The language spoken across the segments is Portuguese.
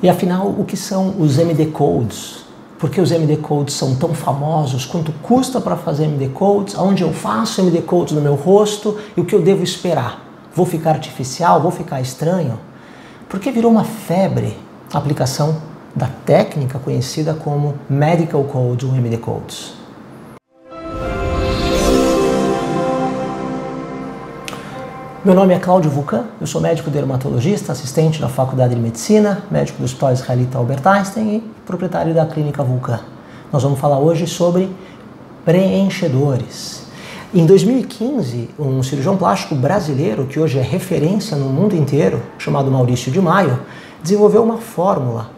E afinal, o que são os MD Codes? Por que os MD Codes são tão famosos? Quanto custa para fazer MD Codes? Aonde eu faço MD Codes no meu rosto? E o que eu devo esperar? Vou ficar artificial? Vou ficar estranho? Porque virou uma febre a aplicação da técnica conhecida como Medical Codes ou MD Codes. Meu nome é Cláudio Vulcan, eu sou médico dermatologista, assistente da Faculdade de Medicina, médico do Hospital Israelita Albert Einstein e proprietário da Clínica Vulcan. Nós vamos falar hoje sobre preenchedores. Em 2015, um cirurgião plástico brasileiro, que hoje é referência no mundo inteiro, chamado Maurício de Maio, desenvolveu uma fórmula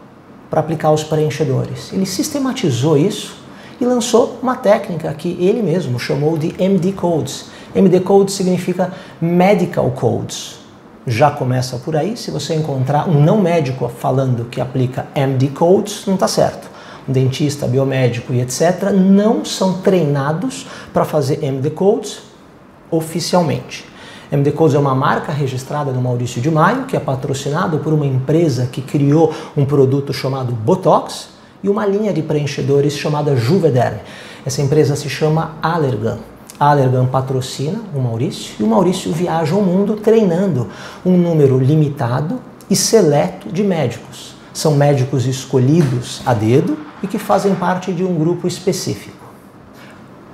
para aplicar os preenchedores. Ele sistematizou isso e lançou uma técnica que ele mesmo chamou de MD Codes. MD Codes significa Medical Codes. Já começa por aí, se você encontrar um não médico falando que aplica MD Codes, não está certo. Um dentista, biomédico e etc. não são treinados para fazer MD Codes oficialmente. MD Codes é uma marca registrada do Maurício de Maio, que é patrocinado por uma empresa que criou um produto chamado Botox e uma linha de preenchedores chamada Juvederm. Essa empresa se chama Allergan. A Allergan patrocina o Maurício e o Maurício viaja ao mundo treinando um número limitado e seleto de médicos. São médicos escolhidos a dedo e que fazem parte de um grupo específico.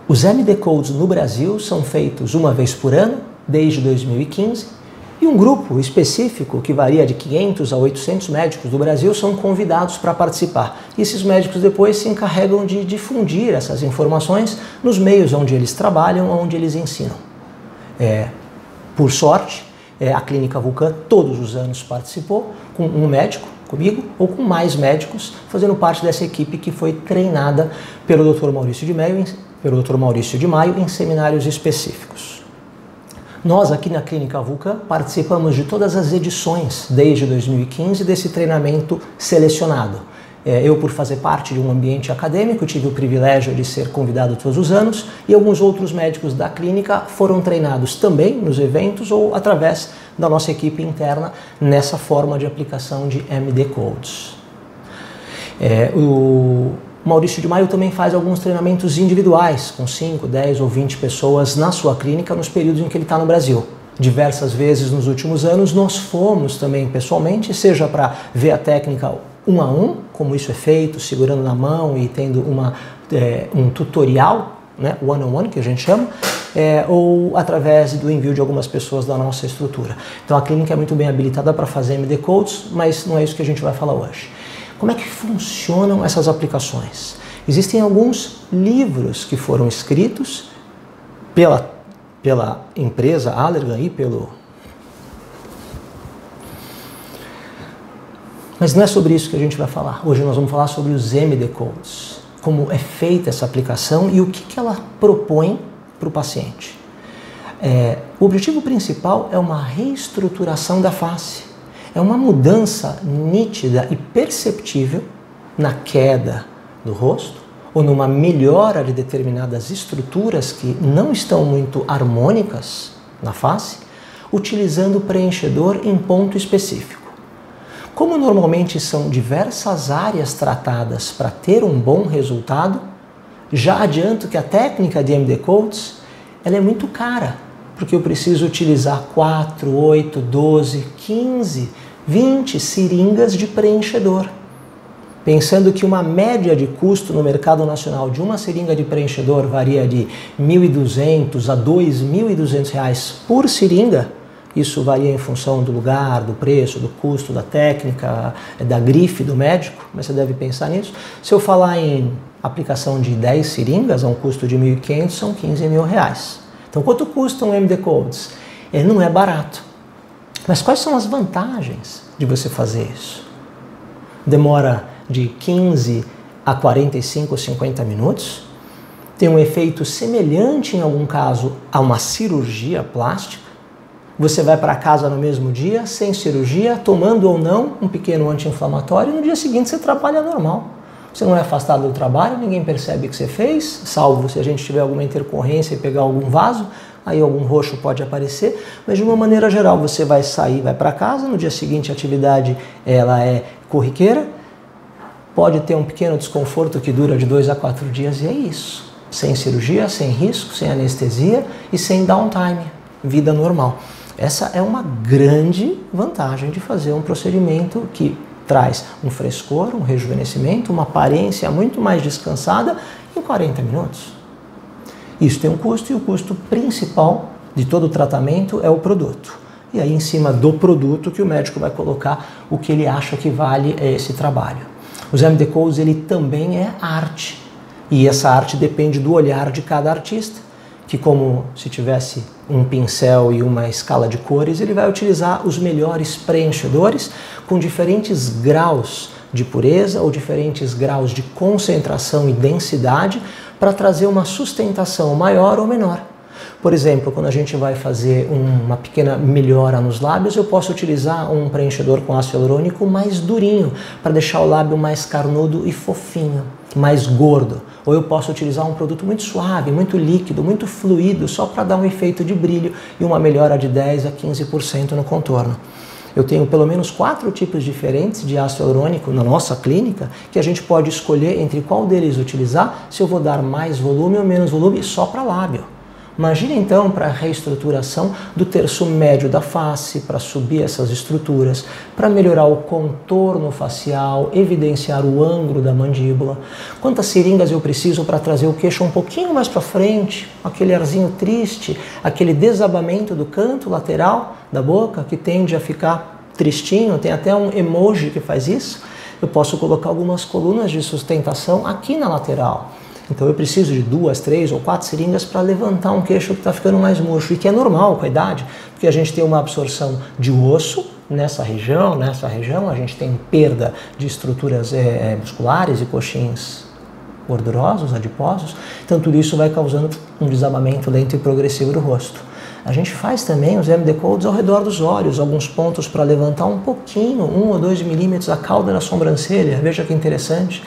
Os MD Codes no Brasil são feitos uma vez por ano, desde 2015, e um grupo específico, que varia de 500 a 800 médicos do Brasil, são convidados para participar. E esses médicos depois se encarregam de difundir essas informações nos meios onde eles trabalham, onde eles ensinam. Por sorte, a Clínica Vulcan todos os anos participou, com um médico, comigo, ou com mais médicos, fazendo parte dessa equipe que foi treinada pelo Dr. Maurício de Maio em seminários específicos. Nós aqui na Clínica Vulcan participamos de todas as edições desde 2015 desse treinamento selecionado. Eu, por fazer parte de um ambiente acadêmico, tive o privilégio de ser convidado todos os anos e alguns outros médicos da clínica foram treinados também nos eventos ou através da nossa equipe interna nessa forma de aplicação de MD Codes. O Maurício de Maio também faz alguns treinamentos individuais, com 5, 10 ou 20 pessoas na sua clínica nos períodos em que ele está no Brasil. Diversas vezes nos últimos anos nós fomos também pessoalmente, seja para ver a técnica um a um, como isso é feito, segurando na mão e tendo um tutorial, né, one-on-one que a gente chama, ou através do envio de algumas pessoas da nossa estrutura. Então a clínica é muito bem habilitada para fazer MD Codes, mas não é isso que a gente vai falar hoje. Como é que funcionam essas aplicações? Existem alguns livros que foram escritos pela empresa Allergan e Mas não é sobre isso que a gente vai falar. Hoje nós vamos falar sobre os MD Codes, como é feita essa aplicação e o que ela propõe para o paciente. O objetivo principal é uma reestruturação da face. É uma mudança nítida e perceptível na queda do rosto ou numa melhora de determinadas estruturas que não estão muito harmônicas na face, utilizando o preenchedor em ponto específico. Como normalmente são diversas áreas tratadas para ter um bom resultado, já adianto que a técnica de MD Codes ela é muito cara, porque eu preciso utilizar 4, 8, 12, 15, 20 seringas de preenchedor. Pensando que uma média de custo no mercado nacional de uma seringa de preenchedor varia de R$ 1.200 a R$ 2.200 por seringa, isso varia em função do lugar, do preço, do custo, da técnica, da grife do médico, mas você deve pensar nisso. Se eu falar em aplicação de 10 seringas a um custo de R$ 1.500, são R$ 15 mil. Então, quanto custa um MD Codes? Ele não é barato. Mas quais são as vantagens de você fazer isso? Demora de 15 a 45 ou 50 minutos. Tem um efeito semelhante, em algum caso, a uma cirurgia plástica. Você vai para casa no mesmo dia, sem cirurgia, tomando ou não um pequeno anti-inflamatório, e no dia seguinte você trabalha normal. Você não é afastado do trabalho, ninguém percebe que você fez, salvo se a gente tiver alguma intercorrência e pegar algum vaso, aí algum roxo pode aparecer, mas de uma maneira geral você vai sair, vai para casa, no dia seguinte a atividade ela é corriqueira, pode ter um pequeno desconforto que dura de 2 a 4 dias e é isso. Sem cirurgia, sem risco, sem anestesia e sem downtime, vida normal. Essa é uma grande vantagem de fazer um procedimento que traz um frescor, um rejuvenescimento, uma aparência muito mais descansada em 40 minutos. Isso tem um custo e o custo principal de todo o tratamento é o produto. E aí em cima do produto que o médico vai colocar o que ele acha que vale esse trabalho. Os MD Codes ele também é arte e essa arte depende do olhar de cada artista, que como se tivesse um pincel e uma escala de cores, ele vai utilizar os melhores preenchedores com diferentes graus de pureza ou diferentes graus de concentração e densidade para trazer uma sustentação maior ou menor. Por exemplo, quando a gente vai fazer uma pequena melhora nos lábios, eu posso utilizar um preenchedor com ácido hialurônico mais durinho, para deixar o lábio mais carnudo e fofinho, mais gordo. Ou eu posso utilizar um produto muito suave, muito líquido, muito fluido, só para dar um efeito de brilho e uma melhora de 10 a 15% no contorno. Eu tenho pelo menos 4 tipos diferentes de ácido hialurônico na nossa clínica que a gente pode escolher entre qual deles utilizar, se eu vou dar mais volume ou menos volume só para lábio. Imagine então para a reestruturação do terço médio da face, para subir essas estruturas, para melhorar o contorno facial, evidenciar o ângulo da mandíbula. Quantas seringas eu preciso para trazer o queixo um pouquinho mais para frente, aquele arzinho triste, aquele desabamento do canto lateral da boca que tende a ficar tristinho, tem até um emoji que faz isso. Eu posso colocar algumas colunas de sustentação aqui na lateral. Então eu preciso de 2, 3 ou 4 seringas para levantar um queixo que está ficando mais murcho, e que é normal com a idade, porque a gente tem uma absorção de osso nessa região a gente tem perda de estruturas musculares e coxins gordurosos, adiposos, então tudo isso vai causando um desabamento lento e progressivo do rosto. A gente faz também os MD Codes ao redor dos olhos, alguns pontos para levantar um pouquinho, 1 ou 2 milímetros a cauda da sobrancelha, veja que interessante.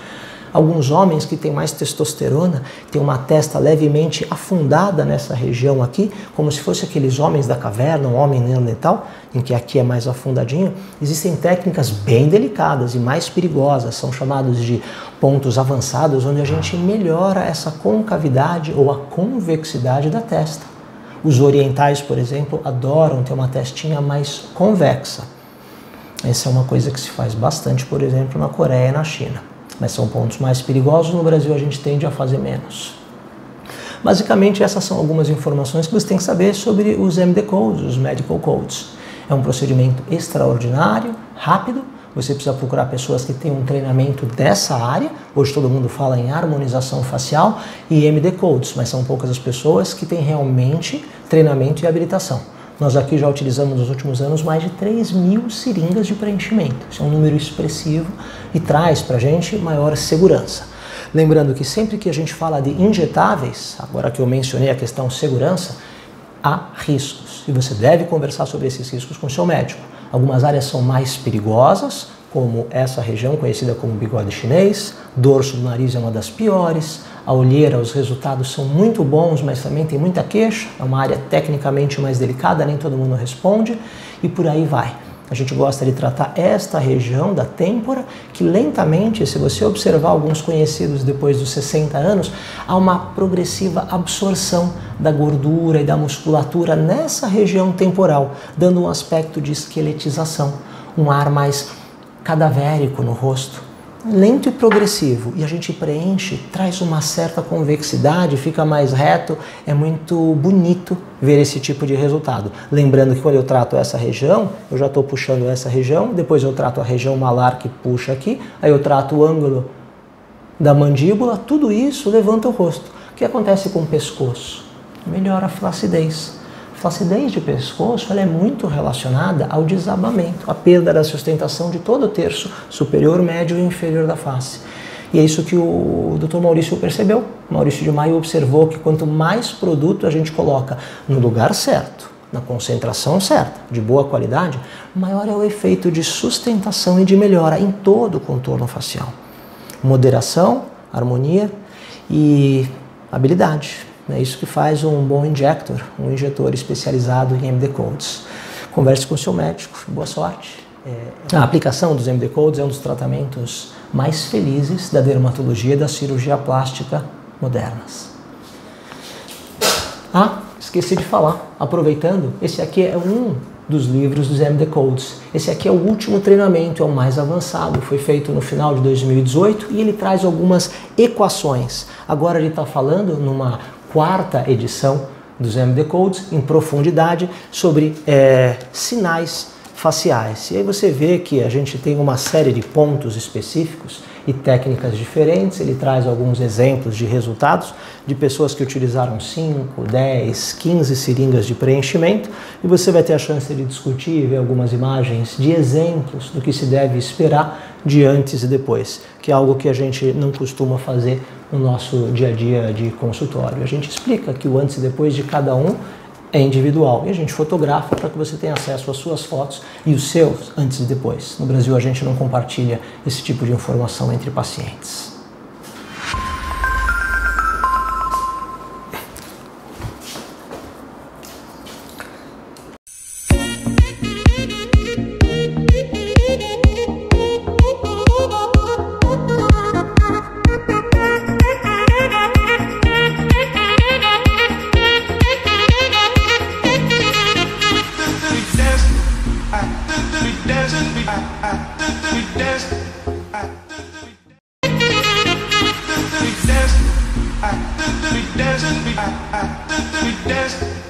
Alguns homens que têm mais testosterona têm uma testa levemente afundada nessa região aqui, como se fosse aqueles homens da caverna, um homem neandertal, em que aqui é mais afundadinho. Existem técnicas bem delicadas e mais perigosas, são chamados de pontos avançados, onde a gente melhora essa concavidade ou a convexidade da testa. Os orientais, por exemplo, adoram ter uma testinha mais convexa. Essa é uma coisa que se faz bastante, por exemplo, na Coreia e na China. Mas são pontos mais perigosos, no Brasil a gente tende a fazer menos. Basicamente essas são algumas informações que você tem que saber sobre os MD Codes, os Medical Codes. É um procedimento extraordinário, rápido, você precisa procurar pessoas que têm um treinamento dessa área, hoje todo mundo fala em harmonização facial e MD Codes, mas são poucas as pessoas que têm realmente treinamento e habilitação. Nós aqui já utilizamos nos últimos anos mais de 3.000 seringas de preenchimento. Isso é um número expressivo e traz para a gente maior segurança. Lembrando que sempre que a gente fala de injetáveis, agora que eu mencionei a questão segurança, há riscos. E você deve conversar sobre esses riscos com o seu médico. Algumas áreas são mais perigosas, como essa região conhecida como bigode chinês, dorso do nariz é uma das piores, a olheira, os resultados são muito bons, mas também tem muita queixa, é uma área tecnicamente mais delicada, nem todo mundo responde, e por aí vai. A gente gosta de tratar esta região da têmpora, que lentamente, se você observar alguns conhecidos depois dos 60 anos, há uma progressiva absorção da gordura e da musculatura nessa região temporal, dando um aspecto de esqueletização, um ar mais cadavérico no rosto. Lento e progressivo, e a gente preenche, traz uma certa convexidade, fica mais reto, é muito bonito ver esse tipo de resultado. Lembrando que quando eu trato essa região, eu já estou puxando essa região, depois eu trato a região malar que puxa aqui, aí eu trato o ângulo da mandíbula, tudo isso levanta o rosto. O que acontece com o pescoço? Melhora a flacidez. A flacidez de pescoço ela é muito relacionada ao desabamento, à perda da sustentação de todo o terço superior, médio e inferior da face. E é isso que o Dr. Maurício percebeu. Maurício de Maio observou que quanto mais produto a gente coloca no lugar certo, na concentração certa, de boa qualidade, maior é o efeito de sustentação e de melhora em todo o contorno facial. Moderação, harmonia e habilidade. É isso que faz um bom injector, um injetor especializado em MD Codes. Converse com o seu médico, boa sorte. A aplicação dos MD Codes é um dos tratamentos mais felizes da dermatologia e da cirurgia plástica modernas. Esqueci de falar, aproveitando, esse aqui é um dos livros dos MD Codes. Esse aqui é o último treinamento, é o mais avançado, foi feito no final de 2018 e ele traz algumas equações. Agora ele está falando numa 4ª edição dos MD Codes, em profundidade, sobre sinais faciais. E aí você vê que a gente tem uma série de pontos específicos e técnicas diferentes. Ele traz alguns exemplos de resultados de pessoas que utilizaram 5, 10, 15 seringas de preenchimento e você vai ter a chance de discutir e ver algumas imagens de exemplos do que se deve esperar de antes e depois, que é algo que a gente não costuma fazer no nosso dia a dia de consultório. A gente explica que o antes e depois de cada um é individual e a gente fotografa para que você tenha acesso às suas fotos e os seus antes e depois. No Brasil a gente não compartilha esse tipo de informação entre pacientes. We dance.